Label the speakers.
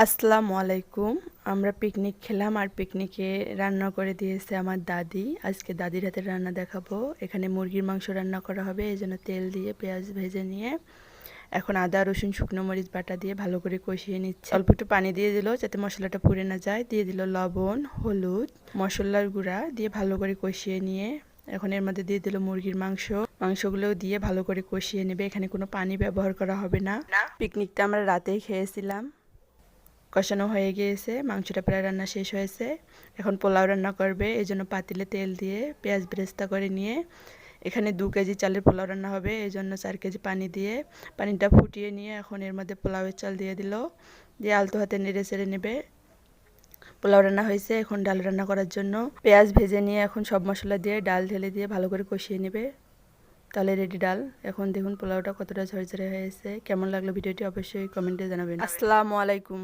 Speaker 1: আসসালামু আলাইকুম। আমরা পিকনিক খেলাম আর পিকনিকে রান্না করে দিয়েছে আমার দাদি। আজকে দাদির হাতের রান্না দেখাবো। এখানে মুরগির মাংস রান্না করা হবে, এই জন্য তেল দিয়ে পেঁয়াজ ভেজে নিয়ে এখন আদা রসুন শুকনো মরিচ বাটা দিয়ে ভালো করে কষিয়ে নিচ্ছে। অল্প একটু পানি দিয়ে দিল যাতে মশলাটা পুড়ে না যায়। দিয়ে দিল লবণ, হলুদ, মশলার গুঁড়া দিয়ে ভালো করে কষিয়ে নিয়ে এখন এর মধ্যে দিয়ে দিল মুরগির মাংসগুলোও দিয়ে ভালো করে কষিয়ে নেবে। এখানে কোনো পানি ব্যবহার করা হবে না। পিকনিকটা আমরা রাতেই খেয়েছিলাম। কষানো হয়ে গিয়েছে, মাংসটা প্রায় রান্না শেষ হয়েছে। এখন পোলাও রান্না করবে, এই জন্য পাতিলে তেল দিয়ে পেঁয়াজ বেরেস্তা করে নিয়ে এখানে 2 কেজি চালের পোলাও রান্না হবে, এই জন্য 4 কেজি পানি দিয়ে পানিটা ফুটিয়ে নিয়ে এখন এর মধ্যে পোলাওয়ের চাল দিয়ে দিল, দিয়ে আলতো হাতে নেড়ে চেড়ে নেবে। পোলাও রান্না হয়েছে। এখন ডাল রান্না করার জন্য পেঁয়াজ ভেজে নিয়ে এখন সব মশলা দিয়ে ডাল ঢেলে দিয়ে ভালো করে কষিয়ে নেবে। তাহলে রেডি ডাল। এখন দেখুন পোলাওটা কতটা ঝরঝরে হয়েছে। কেমন লাগলো ভিডিওটি অবশ্যই কমেন্টে জানাবেন। আসসালামু আলাইকুম।